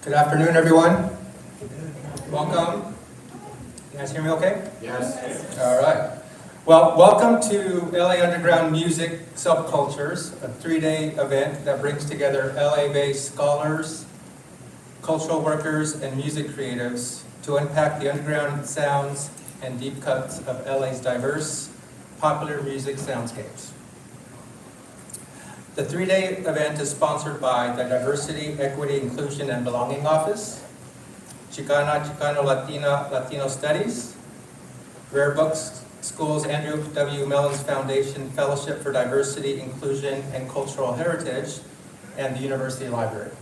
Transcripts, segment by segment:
Good afternoon, everyone. Welcome. You guys hear me okay? Yes. All right. Well, welcome to LA Underground Music Subcultures, a 3-day event that brings together LA-based scholars, cultural workers, and music creatives to unpack the underground sounds and deep cuts of LA's diverse, popular music soundscapes. The 3-day event is sponsored by the Diversity, Equity, Inclusion, and Belonging Office, Chicana, Chicano, Latina, Latino Studies, Rare Books School's Andrew W. Mellon's Foundation Fellowship for Diversity, Inclusion, and Cultural Heritage, and the University Library.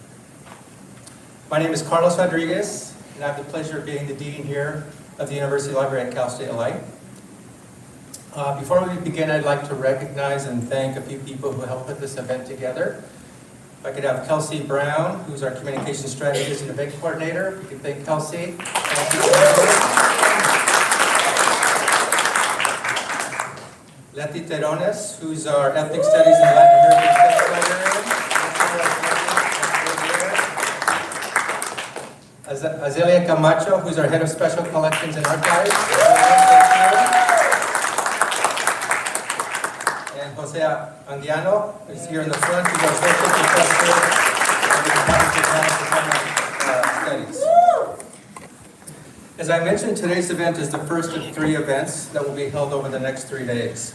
My name is Carlos Rodriguez, and I have the pleasure of being the dean here of the University Library at Cal State LA. Before we begin, I'd like to recognize and thank a few people who helped put this event together. If I could have Kelsey Brown, who's our communication strategist and event coordinator. We can thank Kelsey. Leti Terones, who's our ethnic studies and Latin Heritage librarian. Azelia Camacho, who's our head of special collections and archives. And José Anguiano, who's here in the front, who's our associate professor of the Department of Studies. As I mentioned, today's event is the first of 3 events that will be held over the next 3 days.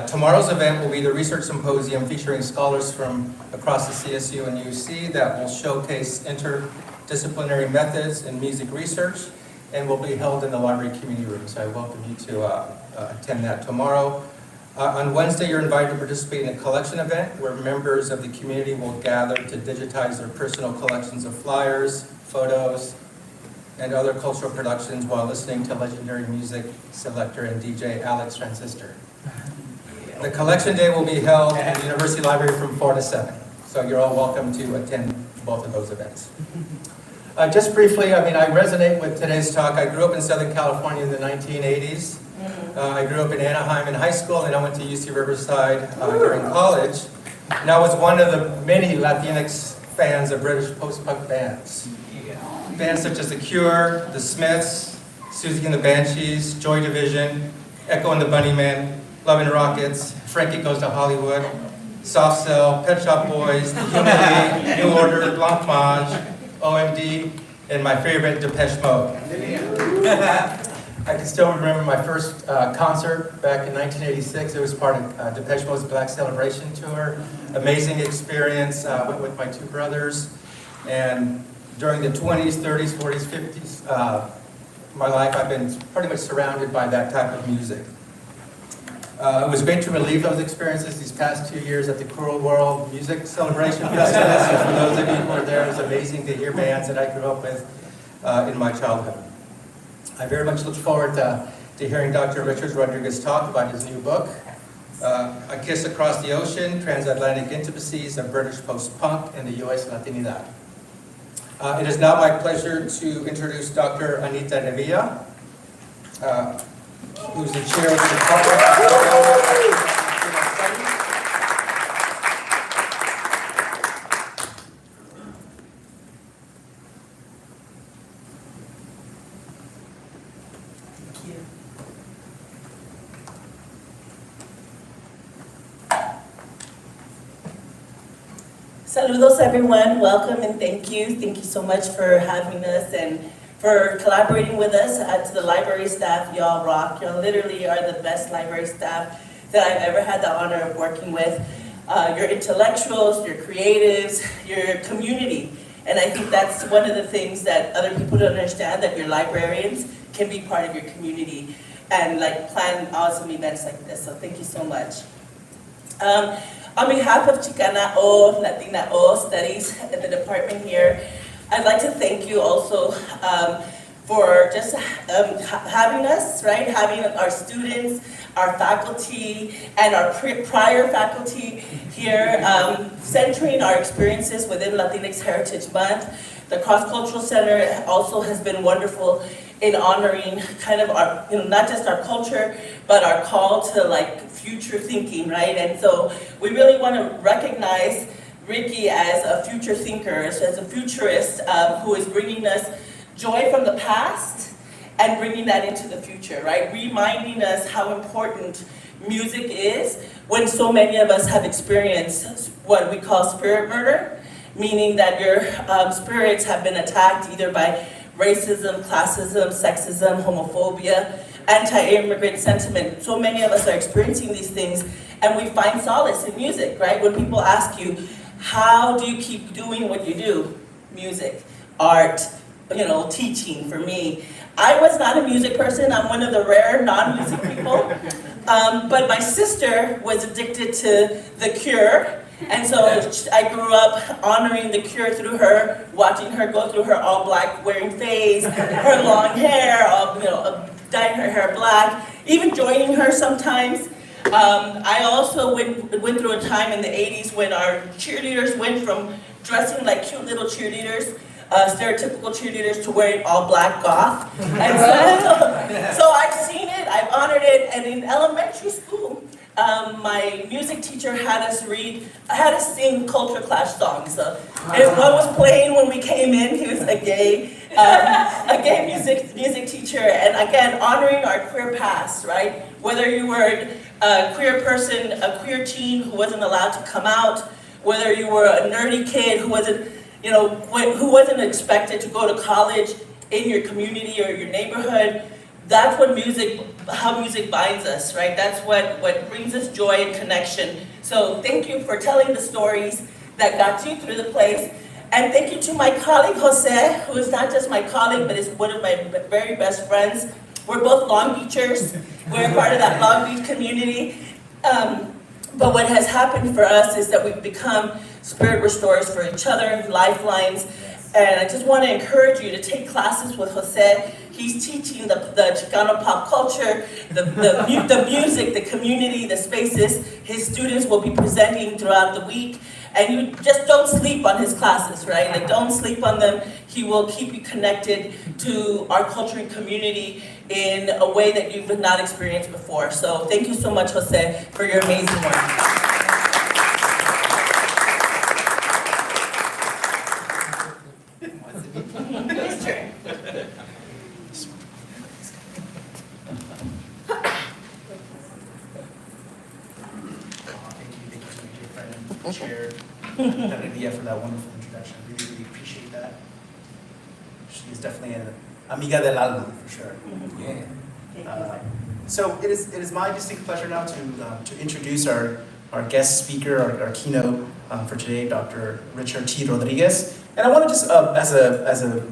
Tomorrow's event will be the research symposium featuring scholars from across the CSU and UC that will showcase interdisciplinary methods in music research and will be held in the library community room. So I welcome you to attend that tomorrow. On Wednesday, you're invited to participate in a collection event where members of the community will gather to digitize their personal collections of flyers, photos, and other cultural productions while listening to legendary music selector and DJ Alex Transistor. The collection day will be held in the University Library from 4 to 7. So you're all welcome to attend both of those events. Just briefly, I resonate with today's talk. I grew up in Southern California in the 1980s. I grew up in Anaheim in high school, and I went to UC Riverside during college. And I was one of the many Latinx fans of British post-punk bands. Bands such as The Cure, The Smiths, Susie and the Banshees, Joy Division, Echo and the Bunnymen, Love and Rockets, Frankie Goes to Hollywood, Soft Cell, Pet Shop Boys, The Humidity, New Order, Blancmange, OMD, and my favorite, Depeche Mode. I can still remember my first concert back in 1986. It was part of Depeche Mode's Black Celebration Tour. Amazing experience. Went with my 2 brothers. And during the 20s, 30s, 40s, 50s, my life, I've been pretty much surrounded by that type of music. It was great to relive those experiences these past 2 years at the Cruel World Music Celebration Festival. So for those of you who were there, it was amazing to hear bands that I grew up with in my childhood. I very much look forward to hearing Dr. Richard Rodriguez talk about his new book, A Kiss Across the Ocean, Transatlantic Intimacies of British Post-Punk and the U.S. Latinidad. It is now my pleasure to introduce Dr. Anita Nevada, who's the chair of the Department of Studies. Saludos everyone, welcome and thank you. Thank you so much for having us and for collaborating with us. To the library staff, y'all rock. Y'all literally are the best library staff that I've ever had the honor of working with. Your intellectuals, your creatives, your community. And I think that's one of the things that other people don't understand, that your librarians can be part of your community and plan awesome events like this. So thank you so much. On behalf of Chicana o Latina o Studies at the department here, I'd like to thank you also for just having us, right? Having our students, our faculty, and our prior faculty here, centering our experiences within Latinx Heritage Month. The Cross-Cultural Center also has been wonderful in honoring kind of our, not just our culture, but our call to future thinking, right? And so we really want to recognize Ricky as a future thinker, as a futurist who is bringing us joy from the past and bringing that into the future, right? Reminding us how important music is when so many of us have experienced what we call spirit murder, meaning that your spirits have been attacked either by racism, classism, sexism, homophobia, anti-immigrant sentiment. So many of us are experiencing these things, and we find solace in music, right? When people ask you, how do you keep doing what you do? Music, art, teaching for me. I was not a music person. I'm one of the rare non-music people. But my sister was addicted to The Cure. And so I grew up honoring The Cure through her, watching her go through her all black wearing phase, her long hair, dyeing her hair black, even joining her sometimes. I also went through a time in the 80s when our cheerleaders went from dressing like cute little cheerleaders, stereotypical cheerleaders, to wearing all black goth. And so I've seen it, I've honored it, and in elementary school, my music teacher had us sing Culture Clash songs. And what was playing when we came in, he was a gay music teacher, and again, honoring our queer past, right? Whether you were a queer person, a queer teen who wasn't allowed to come out, whether you were a nerdy kid who wasn't expected to go to college in your community or your neighborhood, that's how music binds us, right? That's what brings us joy and connection. So thank you for telling the stories that got you through the place. And thank you to my colleague, José, who is not just my colleague, but is one of my very best friends. We're both Long Beachers. We're part of that Long Beach community. But what has happened for us is that we've become spirit restorers for each other, lifelines. And I just want to encourage you to take classes with José. He's teaching the Chicano pop culture, the music, the community, the spaces. His students will be presenting throughout the week. And you just don't sleep on his classes, right? Like, don't sleep on them. He will keep you connected to our culture and community in a way that you've not experienced before. So thank you so much, José, for your amazing work. Chair, Anita, for that wonderful introduction. Really, really appreciate that. She is definitely an amiga del alma, for sure. Yeah. So it is my distinct pleasure now to introduce our guest speaker, our keynote for today, Dr. Richard T. Rodriguez. And I want to just, as a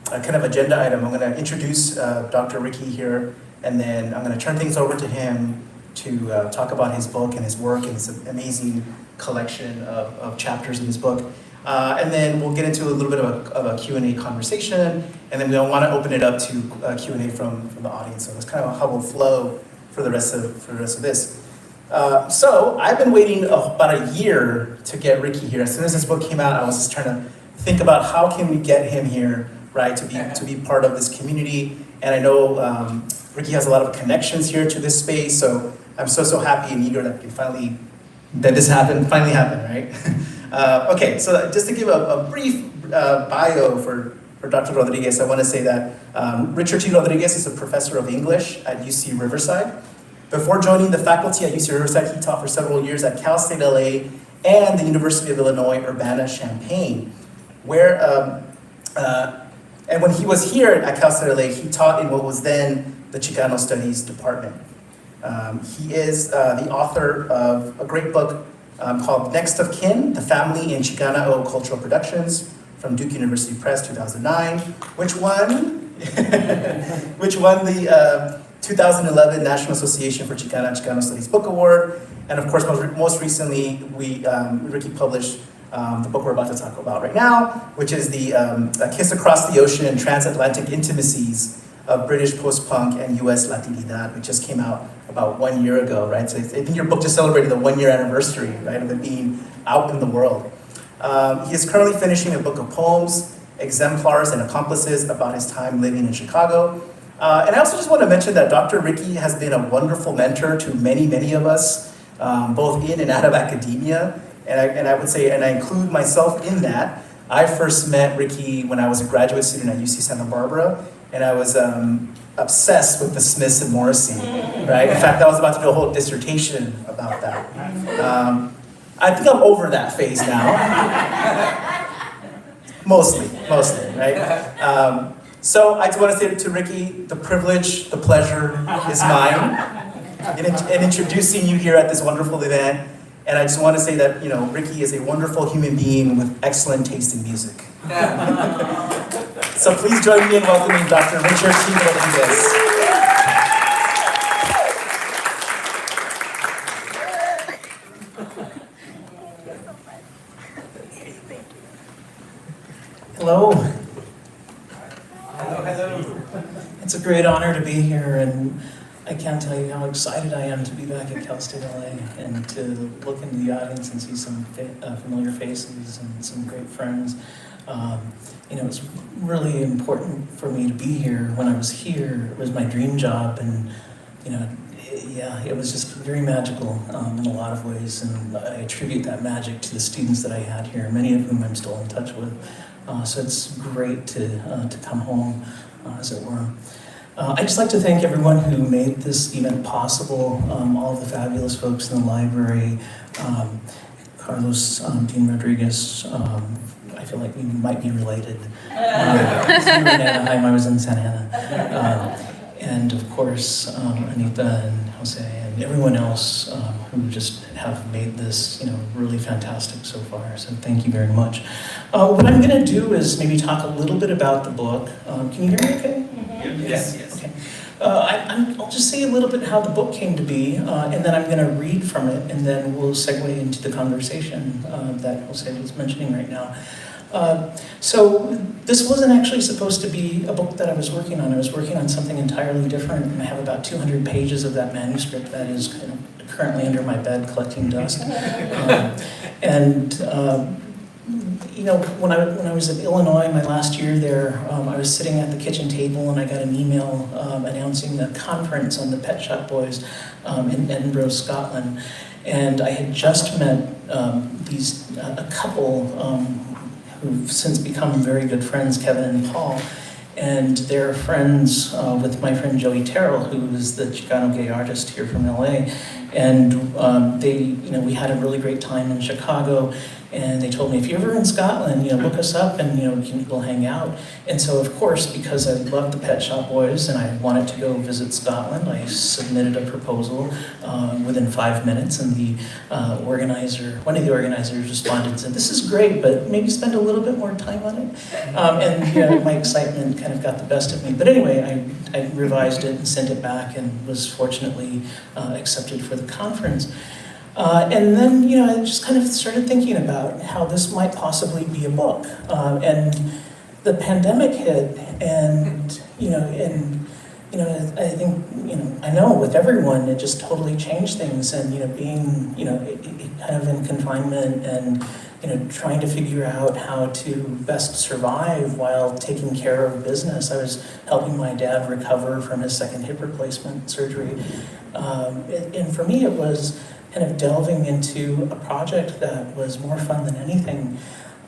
kind of agenda item, I'm going to introduce Dr. Ricky here, and then I'm going to turn things over to him to talk about his book and his work and his amazing collection of chapters in his book. And then we'll get into a little bit of a Q&A conversation, and then we'll want to open it up to Q&A from the audience. So that's kind of how we'll flow for the rest of this. So I've been waiting about a year to get Ricky here. As soon as this book came out, I was just trying to think about how can we get him here, right, to be part of this community. And I know Ricky has a lot of connections here to this space, so I'm so happy and eager that this finally happened, right? Okay, so just to give a brief bio for Dr. Rodriguez, I want to say that Richard T. Rodriguez is a professor of English at UC Riverside. Before joining the faculty at UC Riverside, he taught for several years at Cal State LA and the University of Illinois Urbana-Champaign, where, and when he was here at Cal State LA, he taught in what was then the Chicano Studies Department. He is the author of a great book called Next of Kin, The Family in Chicana Cultural Productions from Duke University Press, 2009, which won the 2011 National Association for Chicano Studies Book Award. And of course, most recently, Ricky published the book we're about to talk about right now, which is the A Kiss Across the Ocean, Transatlantic Intimacies of British Post-Punk and US Latinidad, which just came out about 1 year ago, right? So I think your book just celebrated the 1 year anniversary, right, of it being out in the world. He is currently finishing a book of poems, exemplars, and accomplices about his time living in Chicago. And I also just want to mention that Dr. Ricky has been a wonderful mentor to many of us, both in and out of academia. and I would say, and I include myself in that, I first met Ricky when I was a graduate student at UC Santa Barbara, and I was obsessed with the Smiths and Morrissey, right? In fact, I was about to do a whole dissertation about that. I think I'm over that phase now. Mostly, right? So I just want to say to Ricky, the privilege, the pleasure is mine in introducing you here at this wonderful event. And I just want to say that, Ricky is a wonderful human being with excellent taste in music. So please join me in welcoming Dr. Richard T. Rodriguez. Hello. Hello. It's a great honor to be here, and I can't tell you how excited I am to be back at Cal State LA and to look into the audience and see some familiar faces and some great friends. It was really important for me to be here. When I was here, it was my dream job, and it was just very magical in a lot of ways, and I attribute that magic to the students that I had here, many of whom I'm still in touch with. So it's great to come home, as it were. I'd just like to thank everyone who made this event possible, all of the fabulous folks in the library, Carlos, Dean Rodriguez, I feel like we might be related. You were in Anaheim, I was in Santa Ana. And of course, Anita and José and everyone else who just have made this, really fantastic so far. So thank you very much. What I'm going to do is maybe talk a little bit about the book. Can you hear me okay? Yes. Okay. I'll just say a little bit how the book came to be, and then I'm going to read from it, and then we'll segue into the conversation that José was mentioning right now. So this wasn't actually supposed to be a book that I was working on. I was working on something entirely different, and I have about 200 pages of that manuscript that is kind of currently under my bed collecting dust. When I was in Illinois, my last year there, I was sitting at the kitchen table and I got an email announcing a conference on the Pet Shop Boys in Edinburgh, Scotland. And I had just met a couple who've since become very good friends, Kevin and Paul. And they're friends with my friend Joey Terrell, who is the Chicano gay artist here from LA. And we had a really great time in Chicago. And they told me, if you're ever in Scotland, look us up and, we'll hang out. And so, of course, because I loved the Pet Shop Boys and I wanted to go visit Scotland, I submitted a proposal within 5 minutes. And one of the organizers responded and said, this is great, but maybe spend a little bit more time on it. My excitement kind of got the best of me. But anyway, I revised it and sent it back and was fortunately accepted for the conference. And then, I just kind of started thinking about how this might possibly be a book. And the pandemic hit, and, I think, I know with everyone, it just totally changed things. And, being, kind of in confinement and, trying to figure out how to best survive while taking care of business. I was helping my dad recover from his second hip replacement surgery. And for me, it was kind of delving into a project that was more fun than anything.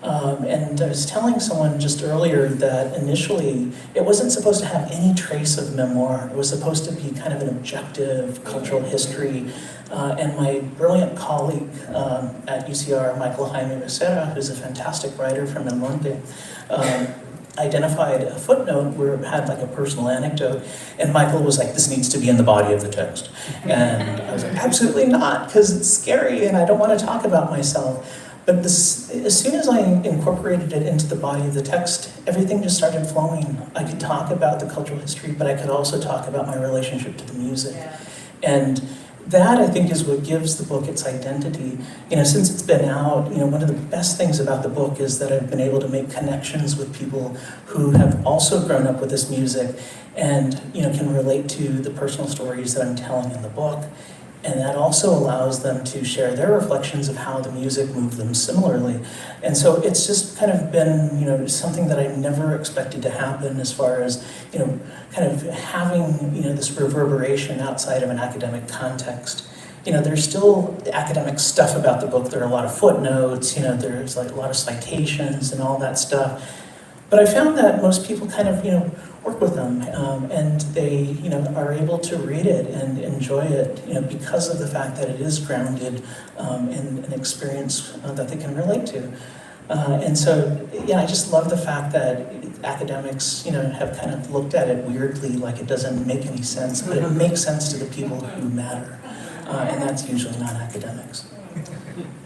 And I was telling someone just earlier that initially it wasn't supposed to have any trace of memoir. It was supposed to be kind of an objective cultural history. And my brilliant colleague at UCR, Michael Jaime Becerra, who's a fantastic writer from El Monte, identified a footnote where it had like a personal anecdote, and Michael was like, this needs to be in the body of the text. And I was like, absolutely not, because it's scary and I don't want to talk about myself. But as soon as I incorporated it into the body of the text, everything just started flowing. I could talk about the cultural history, but I could also talk about my relationship to the music. Yeah. And that, I think, is what gives the book its identity. Since it's been out, one of the best things about the book is that I've been able to make connections with people who have also grown up with this music and, can relate to the personal stories that I'm telling in the book. And that also allows them to share their reflections of how the music moved them similarly. And so it's just kind of been, something that I never expected to happen as far as, kind of having, this reverberation outside of an academic context. there's still academic stuff about the book. There are a lot of footnotes, there's like a lot of citations and all that stuff. But I found that most people kind of, work with them, and they, are able to read it and enjoy it, because of the fact that it is grounded in an experience that they can relate to. And so, I just love the fact that academics, have kind of looked at it weirdly, like it doesn't make any sense, but it makes sense to the people who matter. And that's usually not academics.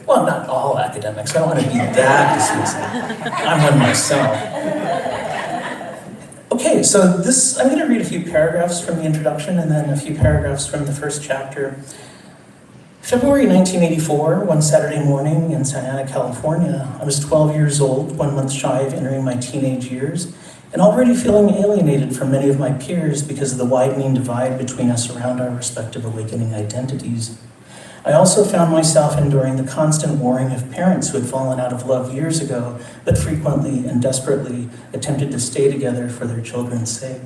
Well, not all academics. I don't want to be that dismissive. I'm one myself. Okay, so I'm going to read a few paragraphs from the introduction and then a few paragraphs from the first chapter. February 1984, one Saturday morning in Santa Ana, California, I was 12 years old, 1 month shy of entering my teenage years, and already feeling alienated from many of my peers because of the widening divide between us around our respective awakening identities. I also found myself enduring the constant warring of parents who had fallen out of love years ago, but frequently and desperately attempted to stay together for their children's sake.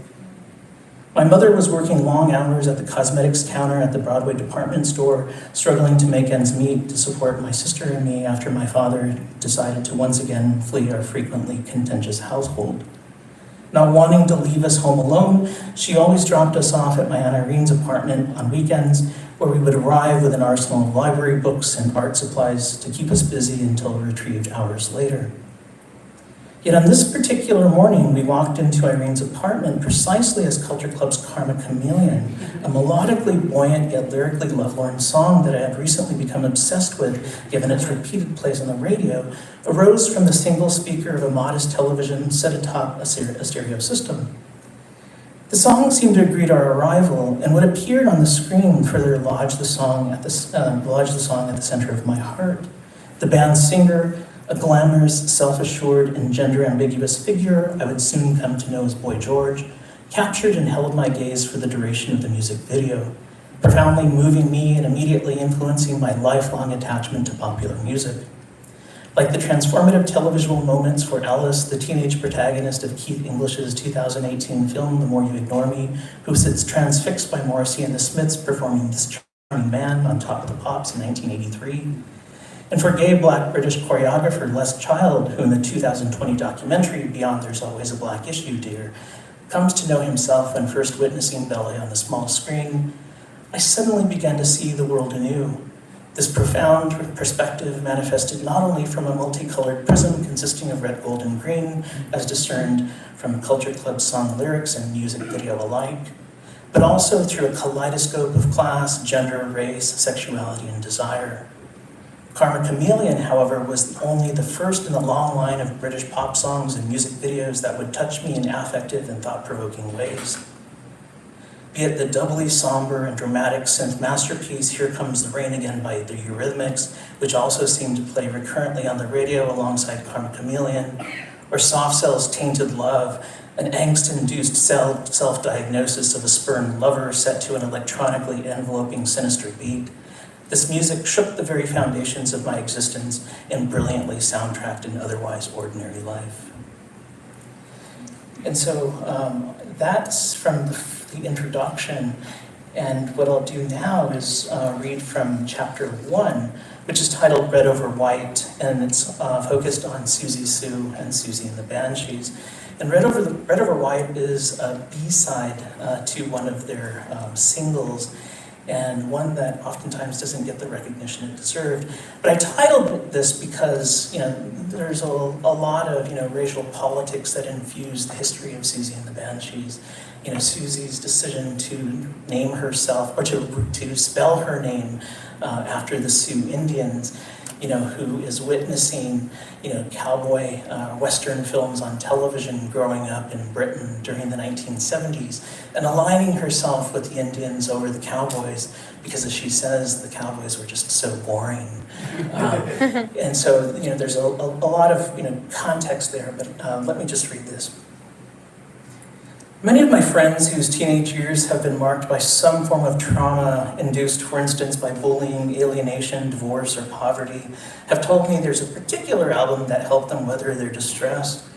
My mother was working long hours at the cosmetics counter at the Broadway department store, struggling to make ends meet to support my sister and me after my father decided to once again flee our frequently contentious household. Not wanting to leave us home alone, she always dropped us off at my Aunt Irene's apartment on weekends, where we would arrive with an arsenal of library books and art supplies to keep us busy until retrieved hours later. Yet on this particular morning, we walked into Irene's apartment precisely as Culture Club's Karma Chameleon, a melodically buoyant yet lyrically lovelorn song that I had recently become obsessed with, given its repeated plays on the radio, arose from the single speaker of a modest television set atop a stereo system. The song seemed to greet our arrival, and what appeared on the screen further lodged the song at the center of my heart. The band's singer, a glamorous, self-assured, and gender-ambiguous figure I would soon come to know as Boy George, captured and held my gaze for the duration of the music video, profoundly moving me and immediately influencing my lifelong attachment to popular music. Like the transformative televisual moments for Alice, the teenage protagonist of Keith English's 2018 film, The More You Ignore Me, who sits transfixed by Morrissey and the Smiths performing This Charming Man on Top of the Pops in 1983. And for gay Black British choreographer Les Child, who in the 2020 documentary, Beyond There's Always a Black Issue, Dear, comes to know himself when first witnessing ballet on the small screen, I suddenly began to see the world anew. This profound perspective manifested not only from a multicolored prism consisting of red, gold, and green, as discerned from Culture Club song lyrics and music video alike, but also through a kaleidoscope of class, gender, race, sexuality, and desire. Karma Chameleon, however, was only the first in the long line of British pop songs and music videos that would touch me in affective and thought-provoking ways. Be it the doubly somber and dramatic synth masterpiece Here Comes the Rain Again by the Eurythmics, which also seemed to play recurrently on the radio alongside Karma Chameleon, or Soft Cell's Tainted Love, an angst-induced self-diagnosis of a spurned lover set to an electronically enveloping sinister beat. This music shook the very foundations of my existence and brilliantly soundtracked an otherwise ordinary life. And so that's from the introduction. And what I'll do now is read from chapter 1, which is titled Red Over White, and it's focused on Susie Sue and Susie and the Banshees. And Red Over White is a B-side to one of their singles, and one that oftentimes doesn't get the recognition it deserved. But I titled this because, there's a lot of, racial politics that infuse the history of Susie and the Banshees. Susie's decision to name herself, or to spell her name after the Sioux Indians, who is witnessing, cowboy Western films on television growing up in Britain during the 1970s, and aligning herself with the Indians over the cowboys because, as she says, the cowboys were just so boring. And so, there's a lot of, context there, but let me just read this. Many of my friends whose teenage years have been marked by some form of trauma induced, for instance, by bullying, alienation, divorce, or poverty, have told me there's a particular album that helped them weather their distress.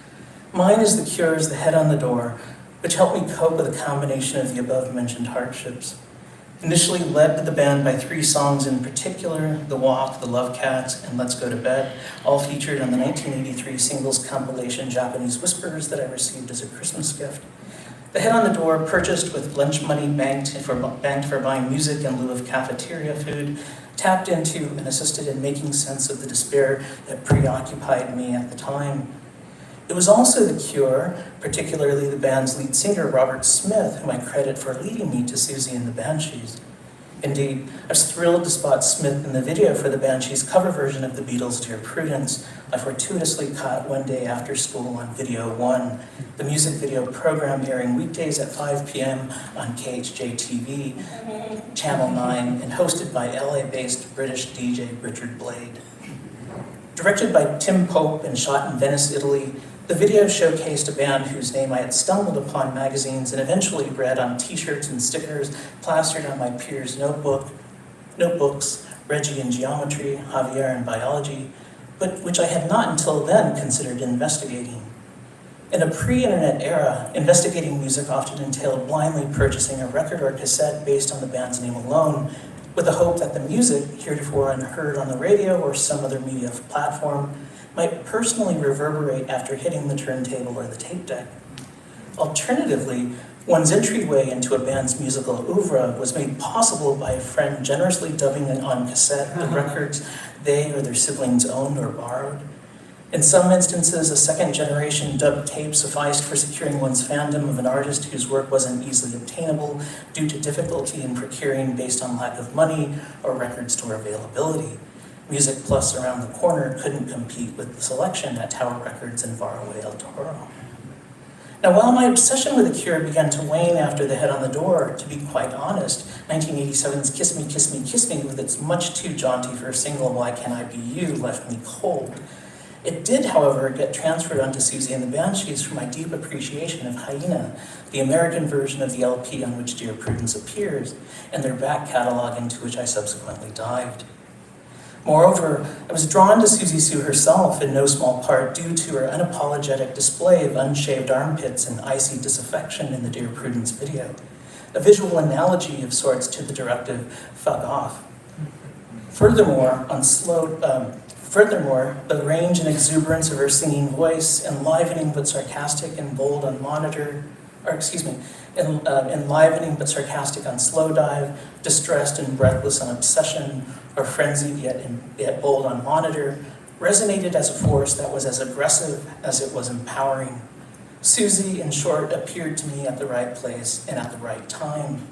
Mine is The Cure's The Head on the Door, which helped me cope with a combination of the above-mentioned hardships. Initially led the band by 3 songs in particular, The Walk, The Love Cats, and Let's Go to Bed, all featured on the 1983 singles compilation Japanese Whispers that I received as a Christmas gift. The Head on the Door, purchased with lunch money banked for buying music in lieu of cafeteria food, tapped into and assisted in making sense of the despair that preoccupied me at the time. It was also The Cure, particularly the band's lead singer, Robert Smith, whom I credit for leading me to Susie and the Banshees. Indeed, I was thrilled to spot Smith in the video for the Banshees' cover version of the Beatles' Dear Prudence, I fortuitously caught one day after school on Video 1, the music video program airing weekdays at 5 p.m. on KHJ-TV, Channel 9, and hosted by LA-based British DJ Richard Blade. Directed by Tim Pope and shot in Venice, Italy, the video showcased a band whose name I had stumbled upon magazines and eventually read on t-shirts and stickers plastered on my peers' notebooks, Reggie in geometry, Javier in biology, but which I had not until then considered investigating. In a pre-internet era, investigating music often entailed blindly purchasing a record or cassette based on the band's name alone, with the hope that the music, heretofore unheard on the radio or some other media platform, might personally reverberate after hitting the turntable or the tape deck. Alternatively, one's entryway into a band's musical oeuvre was made possible by a friend generously dubbing it on cassette the records they or their siblings owned or borrowed. In some instances, a second-generation dubbed tape sufficed for securing one's fandom of an artist whose work wasn't easily obtainable due to difficulty in procuring based on lack of money or record store availability. Music Plus around the corner couldn't compete with the selection at Tower Records and faraway El Toro. Now, while my obsession with The Cure began to wane after The Head on the Door, to be quite honest, 1987's Kiss Me, Kiss Me, Kiss Me, with its much too jaunty first single, Why Can't I Be You, left me cold. It did, however, get transferred onto Susie and the Banshees for my deep appreciation of Hyena, the American version of the LP on which Dear Prudence appears, and their back catalog into which I subsequently dived. Moreover, I was drawn to Susie Sue herself in no small part due to her unapologetic display of unshaved armpits and icy disaffection in the Dear Prudence video, a visual analogy of sorts to the directive, fuck off. Furthermore, the range and exuberance of her singing voice, enlivening but sarcastic and bold on enlivening but sarcastic on Slow Dive, distressed and breathless on Obsession, or frenzied yet bold on Monitor, resonated as a force that was as aggressive as it was empowering. Susie, in short, appeared to me at the right place and at the right time.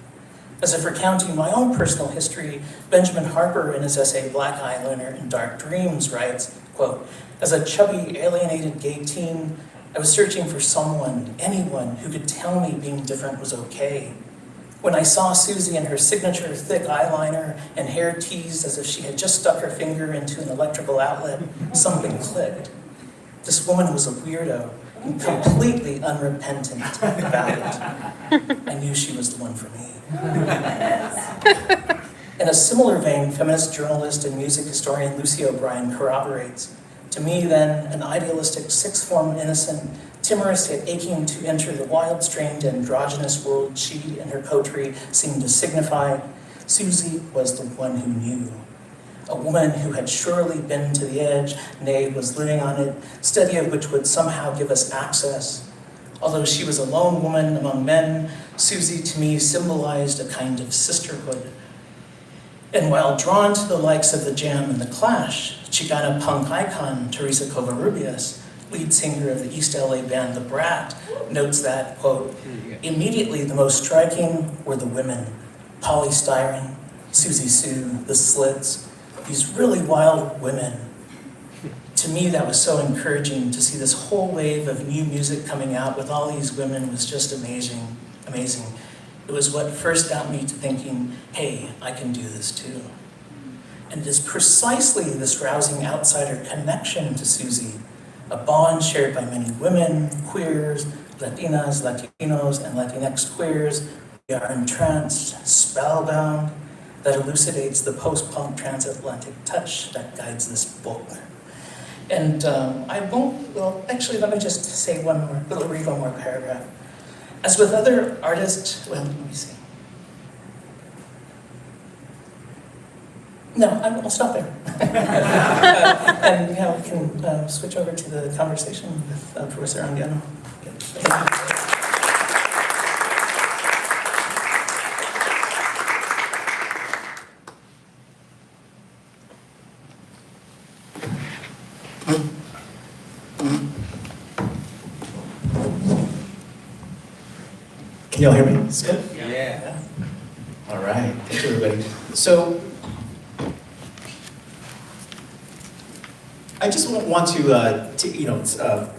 As if recounting my own personal history, Benjamin Harper, in his essay Black Eyeliner and Dark Dreams, writes, quote, "As a chubby, alienated gay teen, I was searching for someone, anyone, who could tell me being different was okay. When I saw Susie in her signature thick eyeliner and hair teased as if she had just stuck her finger into an electrical outlet, something clicked. This woman was a weirdo, and completely unrepentant about it. I knew she was the one for me." In a similar vein, feminist journalist and music historian Lucy O'Brien corroborates, "To me then, an idealistic sixth-form innocent, timorous yet aching to enter the wild-strained androgynous world she and her coterie seemed to signify, Susie was the one who knew. A woman who had surely been to the edge, nay, was living on it, study of which would somehow give us access. Although she was a lone woman among men, Susie to me symbolized a kind of sisterhood. And while drawn to the likes of The Jam and The Clash, Chicana punk icon Teresa Covarrubias, lead singer of the East LA band The Brat, notes that, quote, "Immediately the most striking were the women, Polly Styron, Susie Sue, The Slits, these really wild women. To me, that was so encouraging to see this whole wave of new music coming out with all these women was just amazing, amazing. It was what first got me to thinking, hey, I can do this too." And it is precisely this rousing outsider connection to Susie, a bond shared by many women, queers, Latinas, Latinos, and Latinx queers, we are entranced, spellbound, that elucidates the post-punk transatlantic touch that guides this book. And let me just say read one more paragraph. As with other artists, No, I'll stop there. And yeah, we can switch over to the conversation with Professor Anguiano. Thank you. Can y'all hear me? It's good? Yeah. All right, thank you, everybody. So, I just want to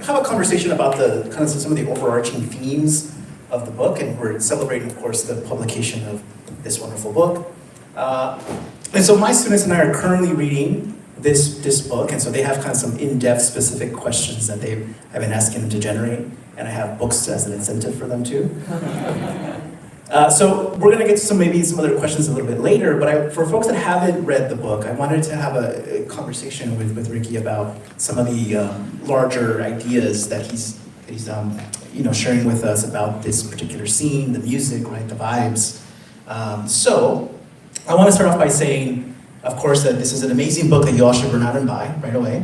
have a conversation about the kind of some of the overarching themes of the book, and we're celebrating, of course, the publication of this wonderful book. And so my students and I are currently reading this book, and so they have kind of some in-depth specific questions that I've been asking them to generate, and I have books as an incentive for them too. So we're gonna get to maybe some other questions a little bit later, but for folks that haven't read the book, I wanted to have a conversation with Ricky about some of the larger ideas that he's sharing with us about this particular scene, the music, right, the vibes. So I want to start off by saying, of course, that this is an amazing book that you all should run out and buy right away.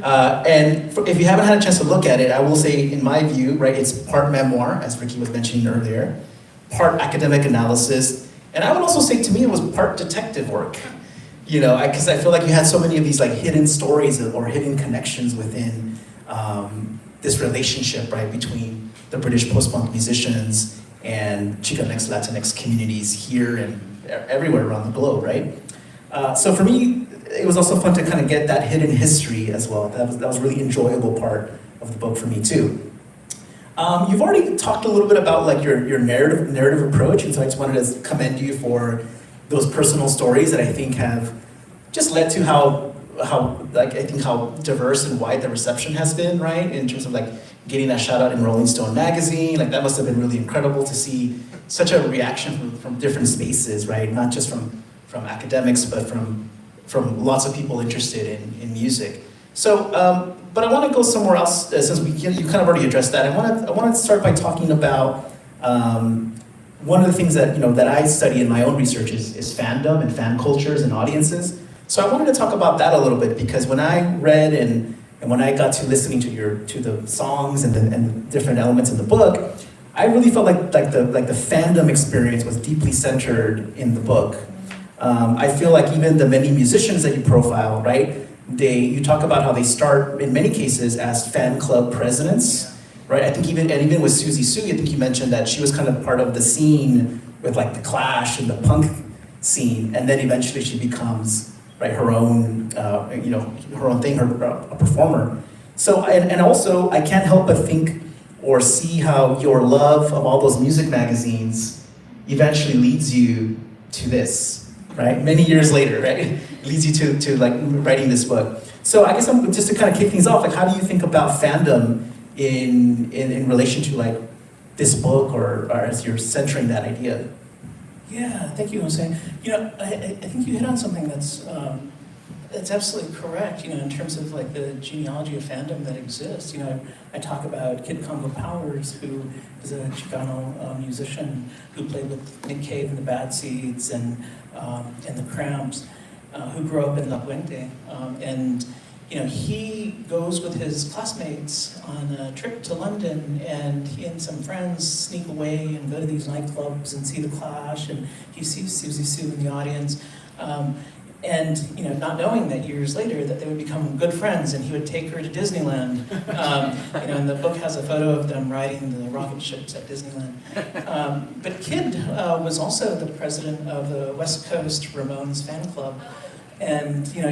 And if you haven't had a chance to look at it, I will say, in my view, right, it's part memoir, as Ricky was mentioning earlier, part academic analysis, and I would also say, to me, it was part detective work. Because I feel like you had so many of these like hidden stories or hidden connections within this relationship, right, between the British post-punk musicians and Chicanx, Latinx communities here and everywhere around the globe, right? So for me, it was also fun to kind of get that hidden history as well. That was a really enjoyable part of the book for me too. You've already talked a little bit about like your narrative approach, and so I just wanted to commend you for those personal stories that I think have just led to how diverse and wide the reception has been, right? In terms of like getting that shout out in Rolling Stone magazine, like that must have been really incredible to see such a reaction from different spaces, right? Not just from academics, but from lots of people interested in music. So, but I want to go somewhere else since you kind of already addressed that. I want to start by talking about one of the things that I study in my own research is fandom and fan cultures and audiences. So I wanted to talk about that a little bit because when I read and when I got to listening to the songs and the different elements in the book, I really felt like the fandom experience was deeply centered in the book. I feel like even the many musicians that you profile, right? You talk about how they start in many cases as fan club presidents, right? I think even with Susie Sue, I think you mentioned that she was kind of part of the scene with like the Clash and the punk scene, and then eventually she becomes her own thing, a performer. So and also I can't help but think or see how your love of all those music magazines eventually leads you to this, right? Many years later, right? Leads you to like writing this book. So I guess just to kind of kick things off, like how do you think about fandom in relation to like this book or as you're centering that idea? Yeah, thank you, José. I think you hit on something that's absolutely correct, in terms of like the genealogy of fandom that exists. I talk about Kid Congo Powers, who is a Chicano musician who played with Nick Cave and the Bad Seeds and the Cramps, who grew up in La Puente. And he goes with his classmates on a trip to London, and he and some friends sneak away and go to these nightclubs and see the Clash, and he sees Susie Sue in the audience. And not knowing that years later that they would become good friends, and he would take her to Disneyland. And the book has a photo of them riding the rocket ships at Disneyland. But Kid was also the president of the West Coast Ramones fan club. And so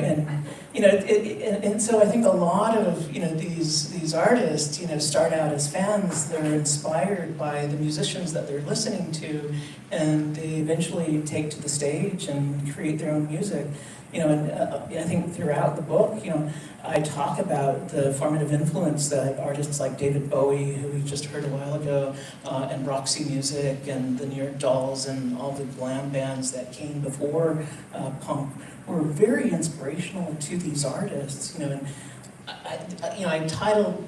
I think a lot of these artists start out as fans. They're inspired by the musicians that they're listening to, and they eventually take to the stage and create their own music. And I think throughout the book, I talk about the formative influence that artists like David Bowie, who we just heard a while ago, and Roxy Music, and the New York Dolls, and all the glam bands that came before punk were very inspirational to these artists. And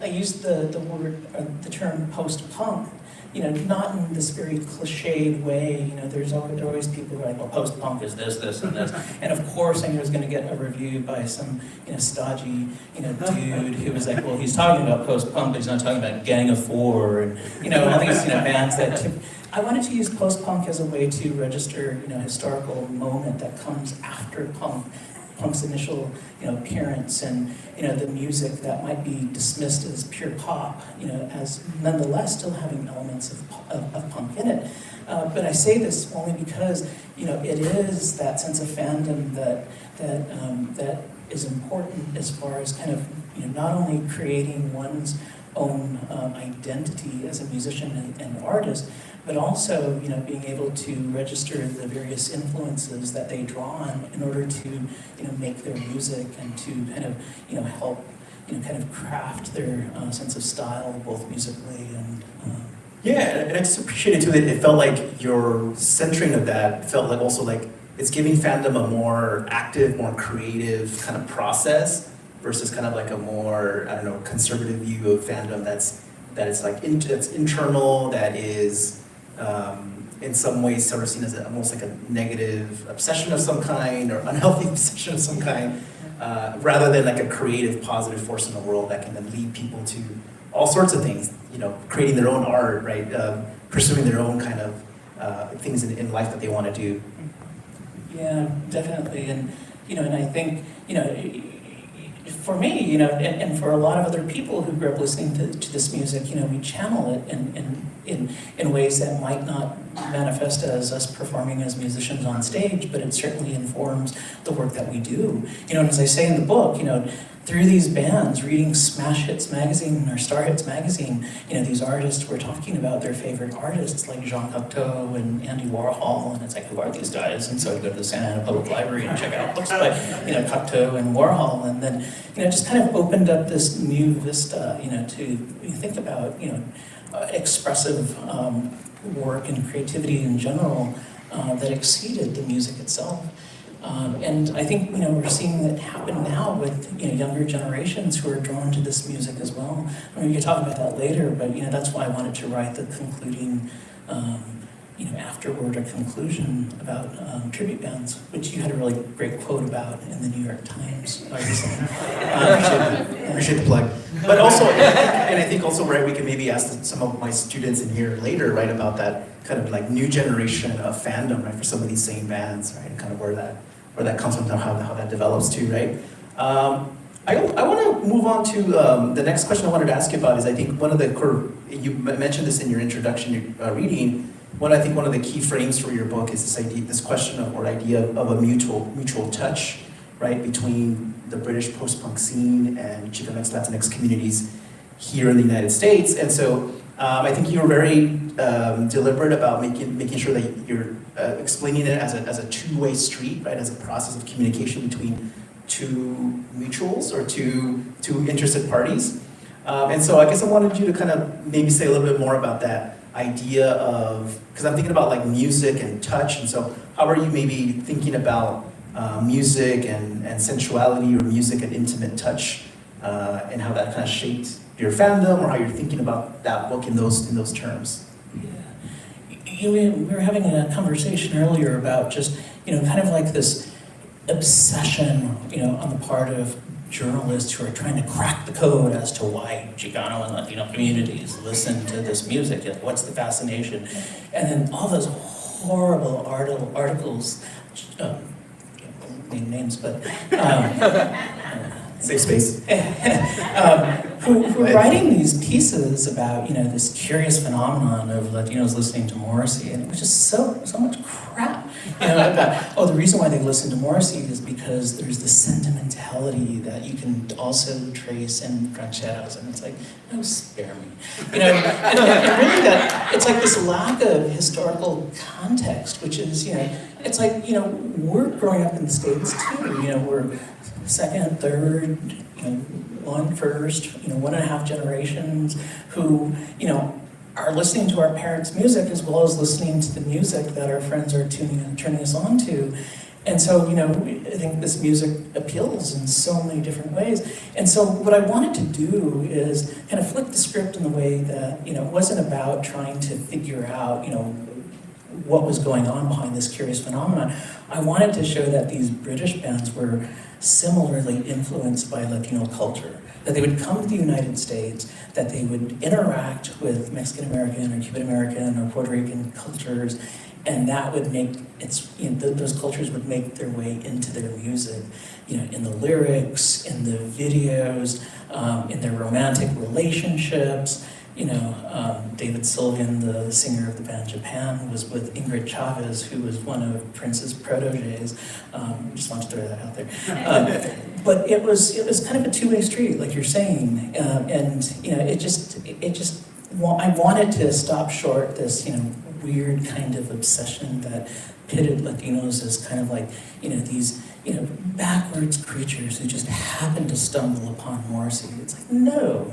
I used the term post-punk, not in this very cliched way. There are always people who are like, well, post-punk is this, this, and this. And of course, I was going to get a review by some, stodgy, dude who was like, well, he's talking about post-punk, but he's not talking about Gang of Four, and, all these, bands that. I wanted to use post-punk as a way to register, historical moment that comes after punk's initial, appearance, and the music that might be dismissed as pure pop, as nonetheless still having elements of punk in it. But I say this only because it is that sense of fandom that is important as far as kind of not only creating one's own identity as a musician and artist, but also being able to register the various influences that they draw on in order to make their music and to kind of help kind of craft their sense of style both musically and Yeah, and I just appreciated too that it felt like your centering of that felt like also like it's giving fandom a more active, more creative kind of process versus kind of like a more, I don't know, conservative view of fandom that's internal, that is in some ways sort of seen as almost like a negative obsession of some kind or unhealthy obsession of some kind, rather than like a creative, positive force in the world that can then lead people to all sorts of things, creating their own art, right? Pursuing their own kind of things in life that they want to do. Yeah, definitely, and I think for me, and for a lot of other people who grew up listening to this music, we channel it in ways that might not manifest as us performing as musicians on stage, but it certainly informs the work that we do. And as I say in the book, through these bands, reading Smash Hits magazine or Star Hits magazine, these artists were talking about their favorite artists like Jean Cocteau and Andy Warhol, and it's like, who are these guys? And so I go to the Santa Ana Public Library and check out books by, Cocteau and Warhol, and then, just kind of opened up this new vista, to think about, expressive work and creativity in general that exceeded the music itself. And I think we're seeing that happen now with younger generations who are drawn to this music as well. You can talk about that later, but that's why I wanted to write the concluding afterword or conclusion about tribute bands, which you had a really great quote about in the New York Times recently. Appreciate the plug. But also, and I think also, right, we can maybe ask some of my students in here later, right, about that kind of like new generation of fandom, right, for some of these same bands, right, and kind of where that comes from, how that develops too, right? I want to move on to the next question I wanted to ask you about is I think one of the you mentioned this in your introduction reading. One of the key frames for your book is this question of idea of a mutual touch, right, between the British post-punk scene and Chicana Latinx communities here in the United States. And so I think you were very deliberate about making sure that you're explaining it as a two-way street, right, as a process of communication between two mutuals or two interested parties. And so I guess I wanted you to kind of maybe say a little bit more about that idea of, because I'm thinking about like music and touch, and so how are you maybe thinking about music and sensuality or music and intimate touch and how that kind of shaped your fandom or how you're thinking about that book in those terms? Yeah. We were having a conversation earlier about just, kind of like this obsession, on the part of journalists who are trying to crack the code as to why Chicano and Latino communities listen to this music. What's the fascination? And then all those horrible articles, name names, but safe space. Who are writing these pieces about this curious phenomenon of Latinos listening to Morrissey, and it was just so much crap. About the reason why they listen to Morrissey is because there's this sentimentality that you can also trace in rancheras, and it's like, no, spare me. And really that it's like this lack of historical context, which is it's like we're growing up in the States too. We're second, third, one first, 1.5 generations who, are listening to our parents' music as well as listening to the music that our friends are turning us on to. And so, I think this music appeals in so many different ways. And so what I wanted to do is kind of flip the script in the way that, it wasn't about trying to figure out, what was going on behind this curious phenomenon. I wanted to show that these British bands were similarly influenced by Latino culture, that they would come to the United States, that they would interact with Mexican American or Cuban American or Puerto Rican cultures, and that would make those cultures would make their way into their music, in the lyrics, in the videos, in their romantic relationships. David Sylvian, the singer of the band Japan, was with Ingrid Chavez, who was one of Prince's proteges. Just wanted to throw that out there. But it was kind of a two-way street, like you're saying, and I wanted to stop short this weird kind of obsession that pitted Latinos as kind of like these backwards creatures who just happen to stumble upon Morrissey. It's like, no,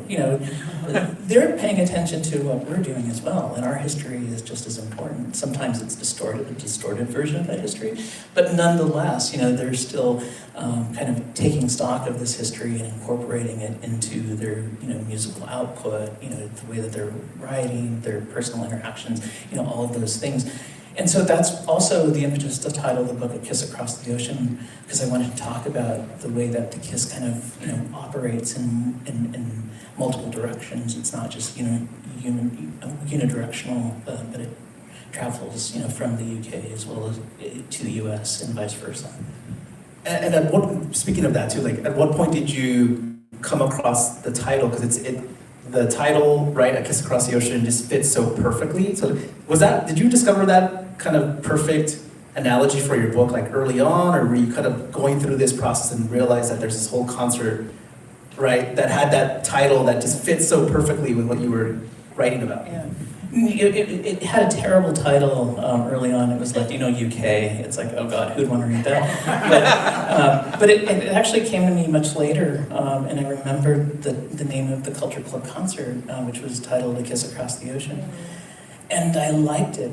they're paying attention to what we're doing as well, and our history is just as important. Sometimes it's a distorted version of that history, but nonetheless, they're still kind of taking stock of this history and incorporating it into their musical output, the way that they're writing, their personal interactions, all of those things. And so that's also the impetus to title the book A Kiss Across the Ocean, because I wanted to talk about the way that the kiss kind of operates in multiple directions. It's not just unidirectional, but it travels from the UK as well as to the US and vice versa. And at what, speaking of that too, like at what point did you come across the title? Because the title, right, A Kiss Across the Ocean, just fits so perfectly. So did you discover that kind of perfect analogy for your book like early on, or were you kind of going through this process and realized that there's this whole concert, right, that had that title that just fits so perfectly with what you were writing about? Yeah. It had a terrible title early on. It was Latino UK. It's like, oh God, who'd want to read that? But it actually came to me much later, and I remembered the name of the Culture Club concert, which was titled A Kiss Across the Ocean. And I liked it,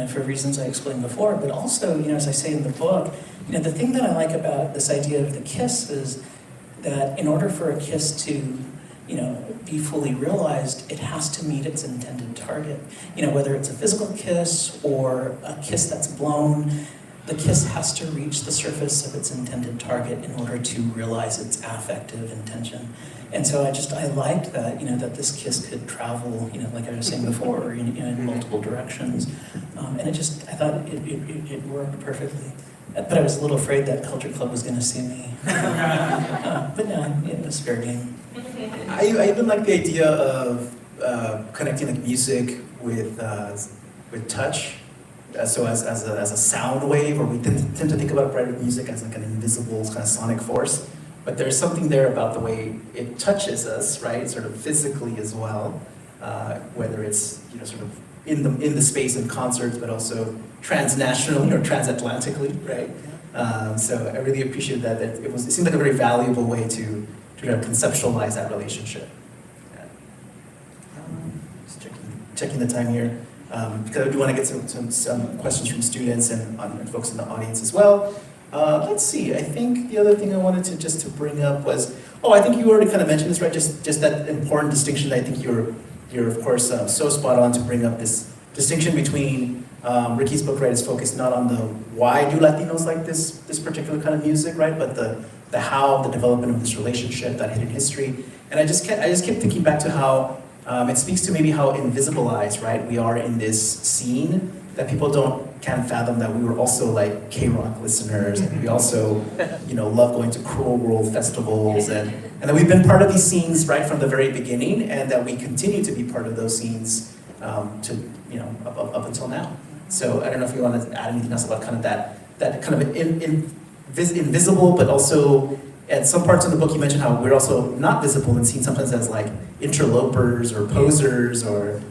for reasons I explained before, but also, as I say in the book, the thing that I like about this idea of the kiss is that in order for a kiss to be fully realized, it has to meet its intended target. Whether it's a physical kiss or a kiss that's blown, the kiss has to reach the surface of its intended target in order to realize its affective intention. And so I liked that, that this kiss could travel, like I was saying before, in multiple directions. And I thought it worked perfectly. But I was a little afraid that Culture Club was going to sue me. But no, it was fair game. I even like the idea of connecting like music with touch. So as a sound wave, or we tend to think about music as like an invisible kind of sonic force. But there's something there about the way it touches us, right? Sort of physically as well, whether it's sort of in the space of concerts, but also transnationally or transatlantically, right? So I really appreciate that. It seemed like a very valuable way to kind of conceptualize that relationship. Yeah. Just checking the time here, because I do want to get some questions from students and folks in the audience as well. Let's see, I think the other thing I wanted to bring up was, I think you already kind of mentioned this, right? Just that important distinction that I think you're of course so spot on to bring up, this distinction between Ricky's book, right, is focused not on the why do Latinos like this particular kind of music, right, but the how, the development of this relationship, that hidden history. And I just kept thinking back to how it speaks to maybe how invisibilized, right, we are in this scene, that people can't fathom that we were also like K-rock listeners, and we also, love going to Cruel World festivals, and that we've been part of these scenes right from the very beginning, and that we continue to be part of those scenes up until now. So I don't know if you want to add anything else about kind of that kind of invisible, but also at some parts of the book you mentioned how we're also not visible and seen sometimes as like interlopers or posers or.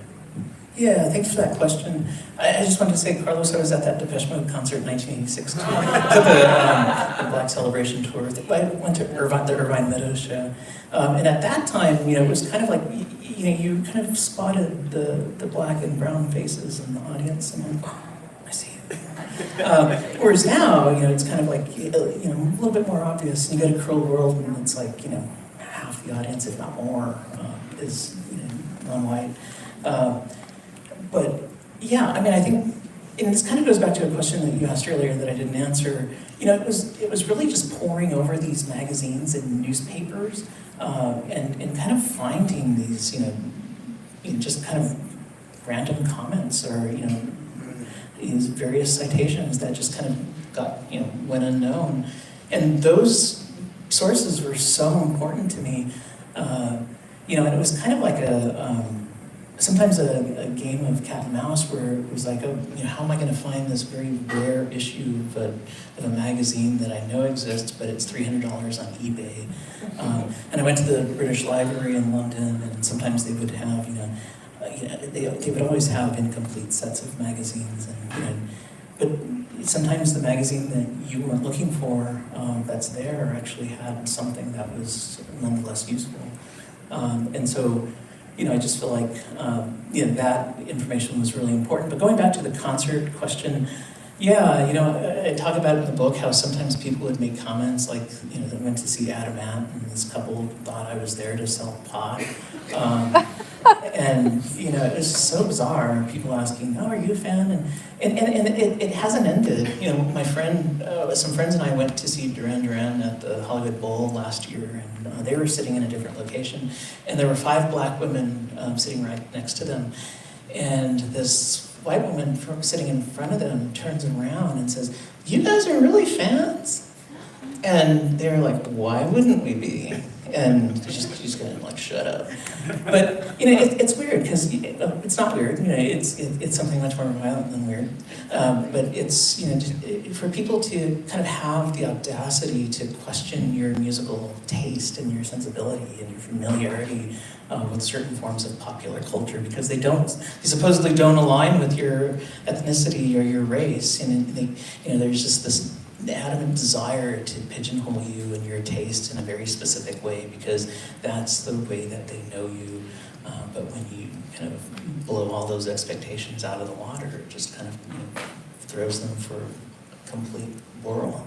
Yeah, thanks for that question. I just wanted to say, Carlos, I was at that Depeche Mode concert in 1986 too. the Black Celebration tour. I went to the Irvine Meadows show. And at that time, it was kind of like, you kind of spotted the black and brown faces in the audience. And I'm like, I see it. Whereas now, it's kind of like, a little bit more obvious. You go to Cruel World and it's like, half the audience, if not more, is non-white. But yeah, I think, and this kind of goes back to a question that you asked earlier that I didn't answer. It was really just poring over these magazines and newspapers, and kind of finding these, just kind of random comments or, these various citations that just kind of got, went unknown. And those sources were so important to me, and it was kind of like sometimes a game of cat and mouse where it was like, how am I going to find this very rare issue of a magazine that I know exists, but it's $300 on eBay. And I went to the British Library in London, and sometimes they would have, they would always have incomplete sets of magazines, but sometimes the magazine that you weren't looking for that's there actually had something that was nonetheless useful. And so, I just feel like that information was really important. But going back to the concert question, I talk about it in the book how sometimes people would make comments like, they went to see Adam Ant and this couple thought I was there to sell pot. And it was so bizarre. People asking, "Oh, are you a fan?" And it hasn't ended. My friend, some friends and I went to see Duran Duran at the Hollywood Bowl last year, and they were sitting in a different location, and there were 5 black women sitting right next to them, and this white woman sitting in front of them turns around and says, "You guys are really fans?" And they're like, "Why wouldn't we be?" And she's gonna like shut up. But it's weird because it's not weird. It's something much more violent than weird. But it's for people to kind of have the audacity to question your musical taste and your sensibility and your familiarity with certain forms of popular culture because they supposedly don't align with your ethnicity or your race, and there's just this adamant desire to pigeonhole you and your taste in a very specific way because that's the way that they know you. But when you kind of blow all those expectations out of the water, it just kind of throws them for a complete whirl.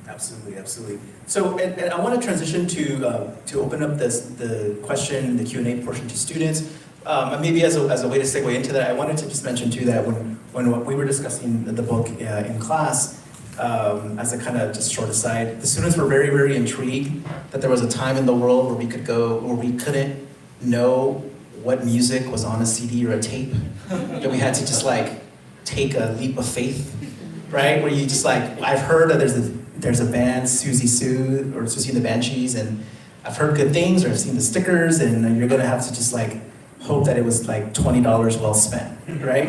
Absolutely, absolutely. So, and I want to transition to open up the question, the Q&A portion to students. And maybe as a way to segue into that, I wanted to just mention too that when we were discussing the book in class, as a kind of just short aside, the students were very, very intrigued that there was a time in the world where we could go, where we couldn't know what music was on a CD or a tape. That we had to just like take a leap of faith, right? Where you just like, I've heard that there's a band, Susie Sue, or Susie and the Banshees, and I've heard good things, or I've seen the stickers, and you're gonna have to just like hope that it was like $20 well spent, right?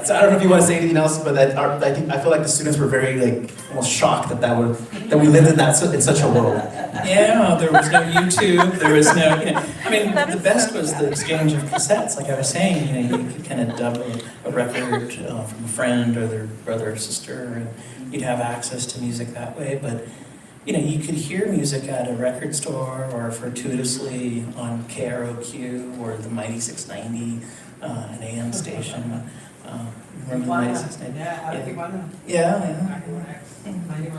So I don't know if you want to say anything else, but I feel like the students were very like almost shocked that we lived in such a world. Yeah, there was no YouTube, there was no, the best was the exchange of cassettes, like I was saying, you could kind of dub a record from a friend or their brother or sister, and you'd have access to music that way, but you could hear music at a record store or fortuitously on KROQ or the Mighty 690, an AM station. Remember the Mighty 690? Yeah, Tijuana. Yeah.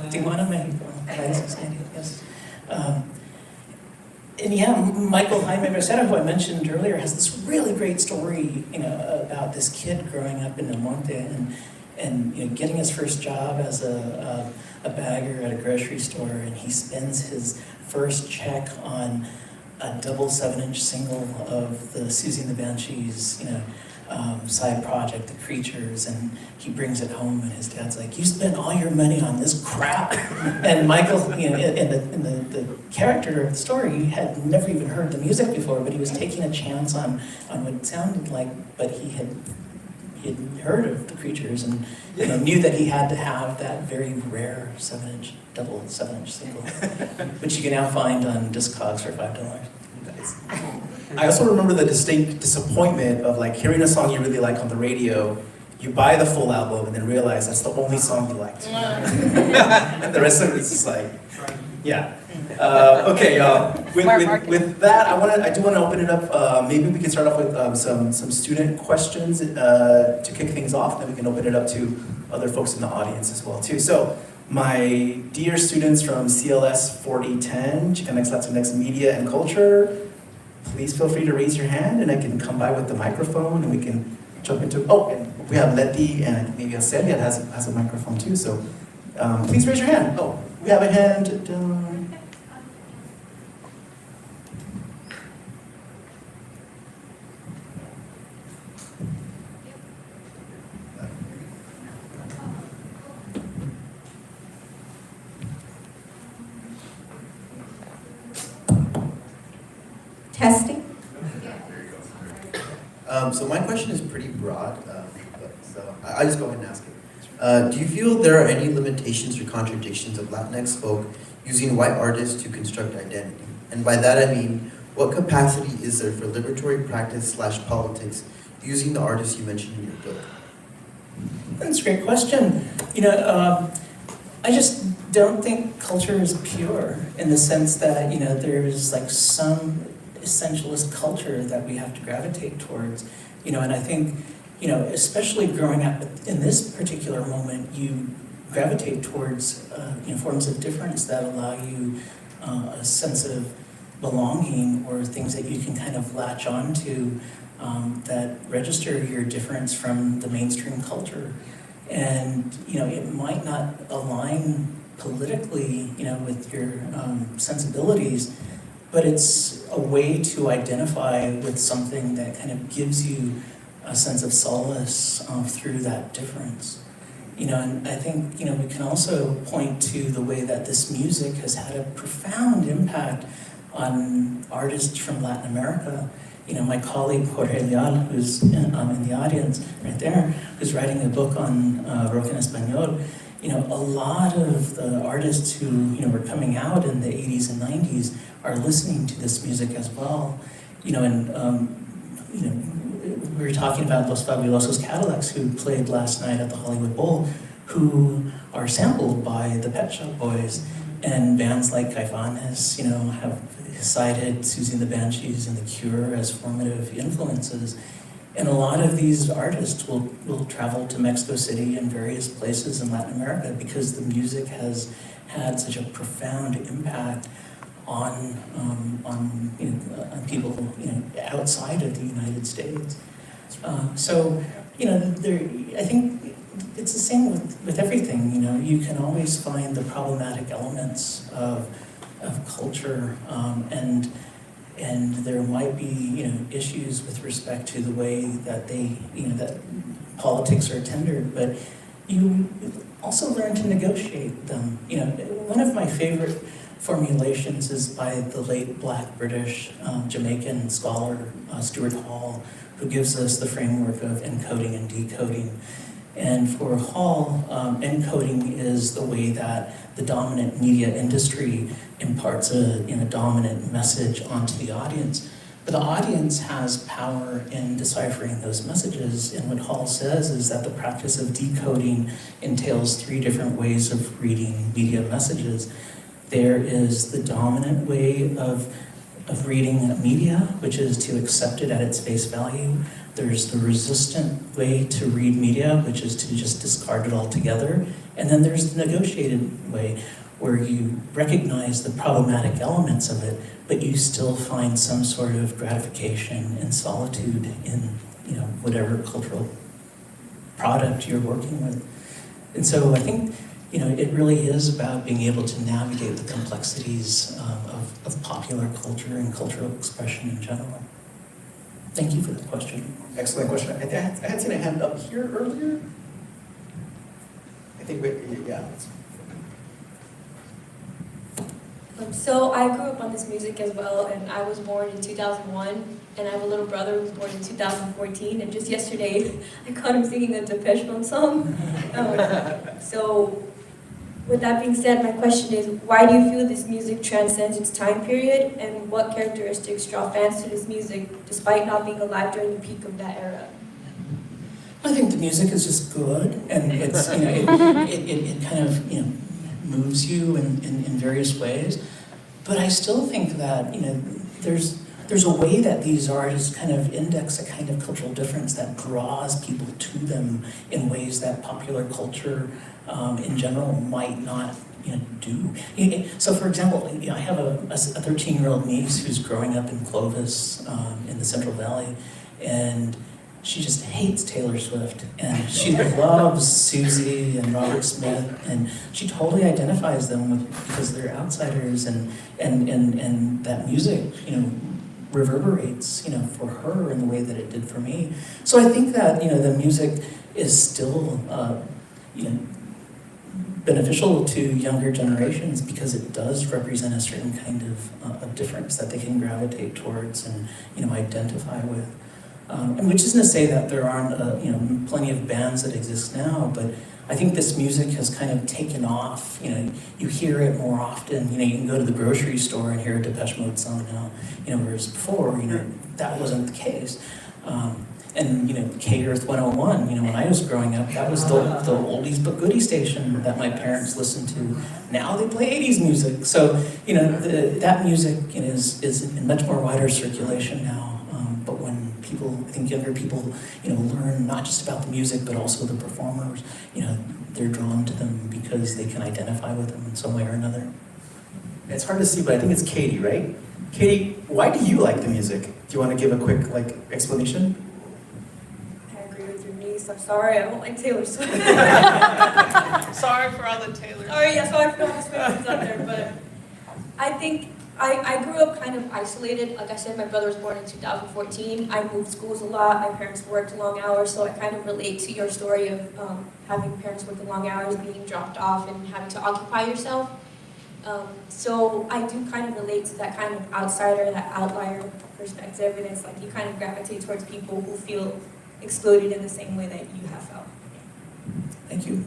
Tijuana, Mexico. Mighty 690, yes. And yeah, Michael Jaime Becerra, who I mentioned earlier, has this really great story, about this kid growing up in El Monte and getting his first job as a bagger at a grocery store, and he spends his first check on a double 7-inch single of the Susie and the Banshees, side project, The Creatures, and he brings it home, and his dad's like, "You spent all your money on this crap." And Michael, in the character of the story, had never even heard the music before, but he was taking a chance on what it sounded like, but he had heard of The Creatures and knew that he had to have that very rare double 7-inch single, which you can now find on Discogs for $5. I also remember the distinct disappointment of like hearing a song you really like on the radio, you buy the full album and then realize that's the only song you liked. And the rest of it's just like, yeah. Okay, y'all. With that, I do want to open it up. Maybe we can start off with some student questions to kick things off. Then we can open it up to other folks in the audience as well too. So, my dear students from CLS 4010, Chicana Latinx Media and Culture, please feel free to raise your hand, and I can come by with the microphone, and we can jump into. Oh, and we have Letty and maybe José that has a microphone too. So, please raise your hand. Oh, we have a hand down. Testing. So my question is pretty broad, so I'll just go ahead and ask it. Do you feel there are any limitations or contradictions of Latinx folk using white artists to construct identity? And by that I mean, what capacity is there for liberatory practice / politics using the artists you mentioned in your book? That's a great question. I just don't think culture is pure in the sense that, there's like some essentialist culture that we have to gravitate towards, and I think, especially growing up in this particular moment, you gravitate towards, forms of difference that allow you a sense of belonging or things that you can kind of latch onto that register your difference from the mainstream culture. And, it might not align politically, with your sensibilities, but it's a way to identify with something that kind of gives you a sense of solace through that difference. And I think, we can also point to the way that this music has had a profound impact on artists from Latin America. My colleague Jorge Leal, who's in the audience right there, who's writing a book on rock en español, a lot of the artists who, were coming out in the 80s and 90s are listening to this music as well. We were talking about Los Fabulosos Cadillacs, who played last night at the Hollywood Bowl, who are sampled by the Pet Shop Boys, and bands like Caifanes, have cited Susie and the Banshees and The Cure as formative influences. And a lot of these artists will travel to Mexico City and various places in Latin America because the music has had such a profound impact on people outside of the United States. I think it's the same with everything. You can always find the problematic elements of culture, and there might be issues with respect to the way that that politics are tendered, but you also learn to negotiate them. One of my favorite formulations is by the late Black British Jamaican scholar Stuart Hall, who gives us the framework of encoding and decoding. And for Hall, encoding is the way that the dominant media industry imparts a dominant message onto the audience. But the audience has power in deciphering those messages, and what Hall says is that the practice of decoding entails 3 different ways of reading media messages. There is the dominant way of reading media, which is to accept it at its face value. There's the resistant way to read media, which is to just discard it altogether. And then there's the negotiated way, where you recognize the problematic elements of it, but you still find some sort of gratification and solitude in whatever cultural product you're working with. And so I think it really is about being able to navigate the complexities of popular culture and cultural expression in general. Thank you for the question. Excellent question. I had seen a hand up here earlier. I think yeah. So I grew up on this music as well, and I was born in 2001, and I have a little brother who was born in 2014, and just yesterday I caught him singing a Depeche Mode song. So with that being said, my question is, why do you feel this music transcends its time period, and what characteristics draw fans to this music despite not being alive during the peak of that era? I think the music is just good, and it's it kind of moves you in various ways. But I still think that, there's a way that these artists kind of index a kind of cultural difference that draws people to them in ways that popular culture in general might not do. So for example, I have a 13-year-old niece who's growing up in Clovis in the Central Valley, and she just hates Taylor Swift, and she loves Susie and Robert Smith, and she totally identifies them because they're outsiders, and that music, reverberates, for her in the way that it did for me. So I think that, the music is still, beneficial to younger generations because it does represent a certain kind of difference that they can gravitate towards and, identify with. And which isn't to say that there aren't, plenty of bands that exist now, but I think this music has kind of taken off. You hear it more often. You can go to the grocery store and hear a Depeche Mode song now. Whereas before, that wasn't the case. And K-Earth 101, when I was growing up, that was the oldies but goodies station that my parents listened to. Now they play 80s music. So, that music is in much more wider circulation now. But when people, I think younger people, learn not just about the music, but also the performers, they're drawn to them because they can identify with them in some way or another. It's hard to see, but I think it's Katie, right? Katie, why do you like the music? Do you want to give a quick, explanation? I agree with your niece. I'm sorry, I don't like Taylor Swift. Sorry for all the Taylor. Sorry, yeah, sorry for all the Swifties out there, but I think I grew up kind of isolated. Like I said, my brother was born in 2014. I moved schools a lot. My parents worked long hours, so I kind of relate to your story of having parents working long hours, being dropped off, and having to occupy yourself. So I do kind of relate to that kind of outsider, that outlier perspective, and it's like you kind of gravitate towards people who feel excluded in the same way that you have felt. Thank you.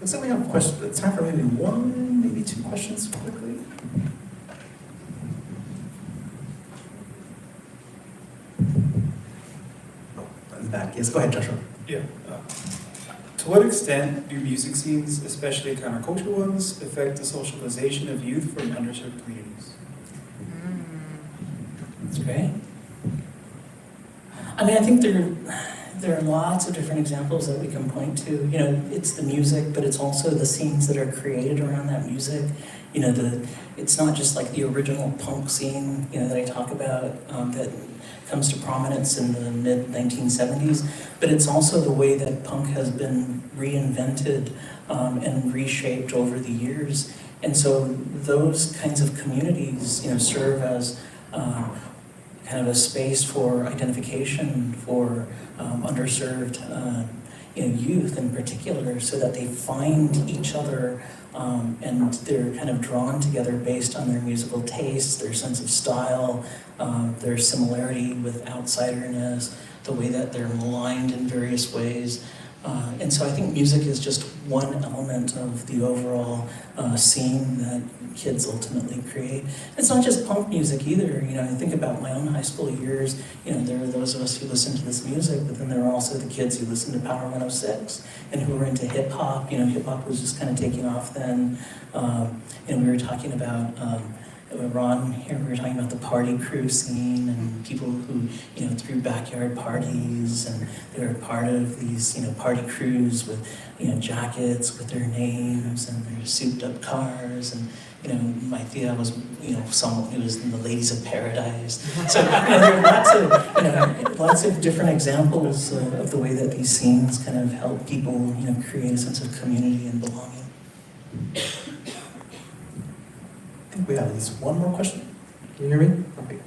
Looks like we have questions. Time for maybe one, maybe two questions quickly. In the back. Yes, go ahead, Joshua. Yeah. To what extent do music scenes, especially countercultural ones, affect the socialization of youth from underserved communities? That's great. I think there are lots of different examples that we can point to. It's the music, but it's also the scenes that are created around that music. It's not just like the original punk scene, that I talk about that comes to prominence in the mid-1970s, but it's also the way that punk has been reinvented and reshaped over the years. And so those kinds of communities, serve as kind of a space for identification for underserved youth in particular, so that they find each other and they're kind of drawn together based on their musical tastes, their sense of style, their similarity with outsiderness, the way that they're maligned in various ways. And so I think music is just one element of the overall scene that kids ultimately create. It's not just punk music either. I think about my own high school years. There were those of us who listened to this music, but then there were also the kids who listened to Power 106 and who were into hip hop. Hip hop was just kind of taking off then. We were talking about Ron here, we were talking about the party crew scene and people who, threw backyard parties, and they were part of these, party crews with, jackets with their names and their souped up cars. And, my Thea was, someone who was in the Ladies of Paradise. So, there are lots of different examples of the way that these scenes kind of help people, create a sense of community and belonging. I think we have at least one more question. Can you hear me? Okay.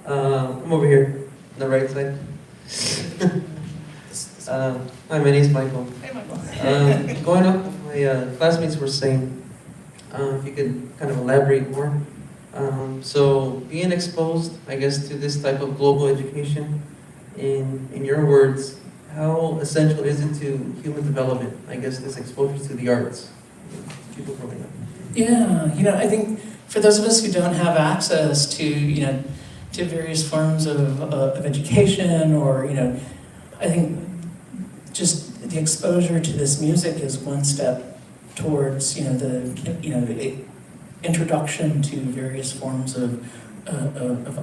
I'm over here, on the right side. Hi, my name's Michael. Hey, Michael. Going up, my classmates were saying, if you could kind of elaborate more. So being exposed, I guess, to this type of global education, in your words, how essential is it to human development? I guess this exposure to the arts, people growing up. Yeah, I think for those of us who don't have access to, to various forms of education, or, I think just the exposure to this music is one step towards, introduction to various forms of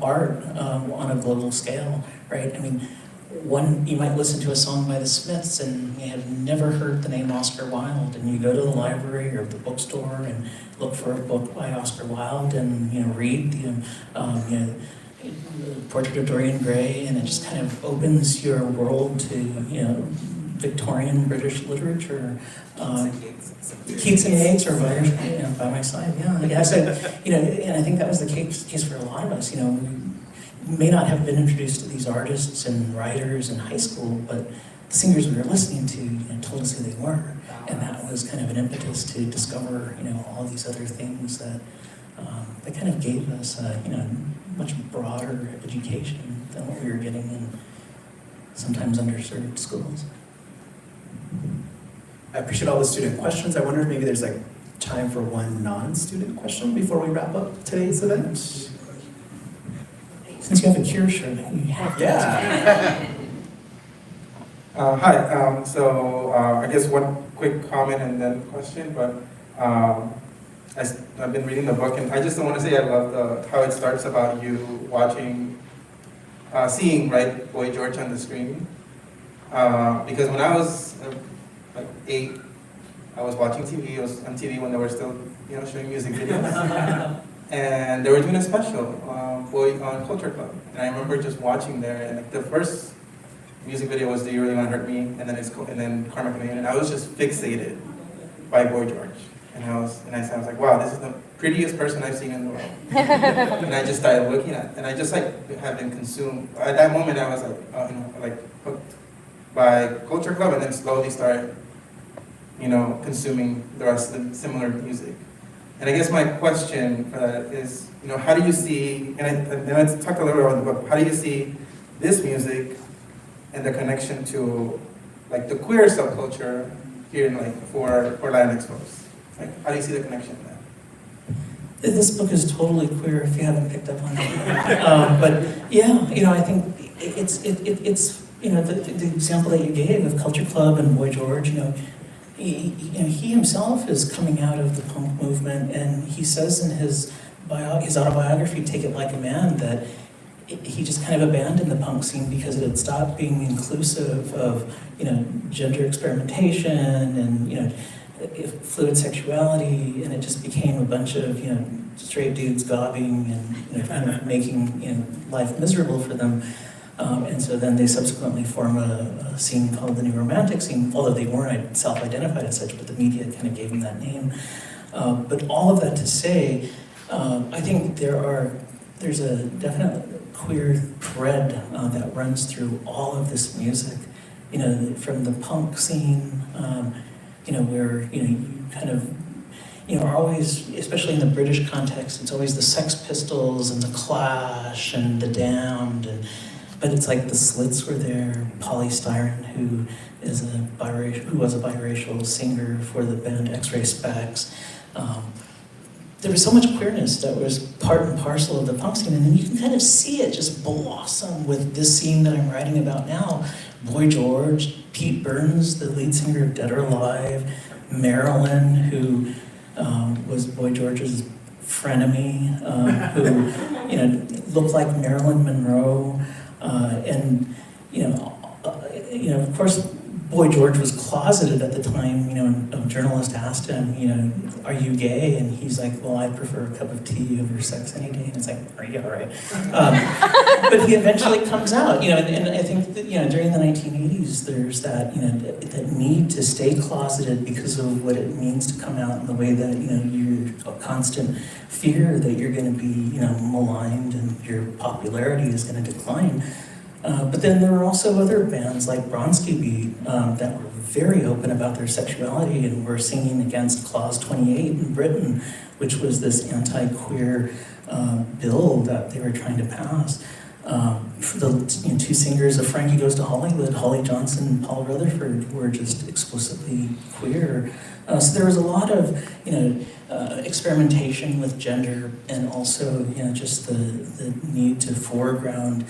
art on a global scale, right? I mean, you might listen to a song by the Smiths and you have never heard the name Oscar Wilde, and you go to the library or the bookstore and look for a book by Oscar Wilde and read the Portrait of Dorian Gray, and it just kind of opens your world to Victorian British literature. Keats and Yeats are by my side. Yeah. So and I think that was the case for a lot of us. We may not have been introduced to these artists and writers in high school, but the singers we were listening to told us who they were, and that was kind of an impetus to discover all these other things that kind of gave us much broader education than what we were getting in sometimes underserved schools. I appreciate all the student questions. I wonder if maybe there's time for one non-student question before we wrap up today's event. Since you have a cure shirt, you have to. Yeah. Hi, I guess one quick comment and then question, but I've been reading the book, and I just want to say I love how it starts about you watching, seeing, right, Boy George on the screen. Because when I was 8, I was watching TV. It was on TV when they were still, showing music videos. And they were doing a special, Boy on Culture Club. And I remember just watching there, and the first music video was "Do You Really Want to Hurt Me?" and then Karma Chameleon, and I was just fixated by Boy George. And I was like, wow, this is the prettiest person I've seen in the world. And I just started looking at it, and I just have been consumed. At that moment, I was hooked by Culture Club, and then slowly started, consuming the rest of the similar music. And I guess my question for that is, how do you see, and I talked a little bit about the book, how do you see this music and the connection to the queer subculture here for Latinx folks? How do you see the connection there? This book is totally queer if you haven't picked up on it. But yeah, I think it's the example that you gave of Culture Club and Boy George, he himself is coming out of the punk movement, and he says in his autobiography, Take It Like a Man, that he just kind of abandoned the punk scene because it had stopped being inclusive of, gender experimentation and, fluid sexuality, and it just became a bunch of, straight dudes gobbing and, kind of making, life miserable for them. And so then they subsequently form a scene called the New Romantic scene, although they weren't self-identified as such, but the media kind of gave them that name. But all of that to say, I think there's a definite queer thread that runs through all of this music, from the punk scene, where, you kind of, are always, especially in the British context, it's always the Sex Pistols and the Clash and the Damned, but it's like the Slits were there, Polly Styron, who was a biracial singer for the band X-Ray Specs. There was so much queerness that was part and parcel of the punk scene, and then you can kind of see it just blossom with this scene that I'm writing about now. Boy George, Pete Burns, the lead singer of Dead or Alive, Marilyn, who was Boy George's frenemy, who looked like Marilyn Monroe, and of course, Boy George was closeted at the time. A journalist asked him, are you gay? And he's like, well, I prefer a cup of tea over sex any day. And it's like, are you all right? But he eventually comes out, and I think that, during the 1980s, there's that, that need to stay closeted because of what it means to come out in the way that, you're a constant fear that you're going to be, maligned and your popularity is going to decline. But then there were also other bands like Bronski Beat that were very open about their sexuality and were singing against Clause 28 in Britain, which was this anti-queer bill that they were trying to pass. The two singers of Frankie Goes to Hollywood, Holly Johnson and Paul Rutherford, were just explicitly queer. So there was a lot of, experimentation with gender, and also, just the need to foreground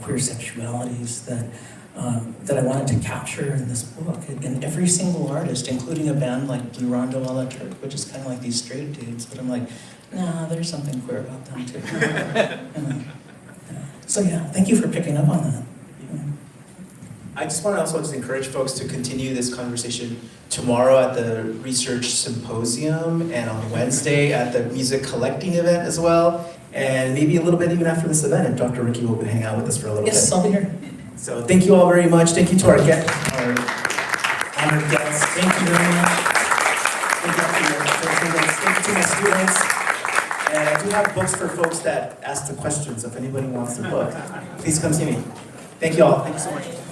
queer sexualities that that I wanted to capture in this book. And every single artist, including a band like Blue Rondo a la Turk, which is kind of like these straight dudes, but I'm like, nah, there's something queer about them too. So yeah, thank you for picking up on that. I just want to also just encourage folks to continue this conversation tomorrow at the Research Symposium and on Wednesday at the Music Collecting event as well. And maybe a little bit even after this event, if Dr. Ricky will hang out with us for a little bit. Yes, I'll be here. So thank you all very much. Thank you to our guests, our honored guests. Thank you very much. Thank you for your attendance. Thank you to my students. And I do have books for folks that ask the questions. If anybody wants the book, please come see me. Thank you all. Thank you so much.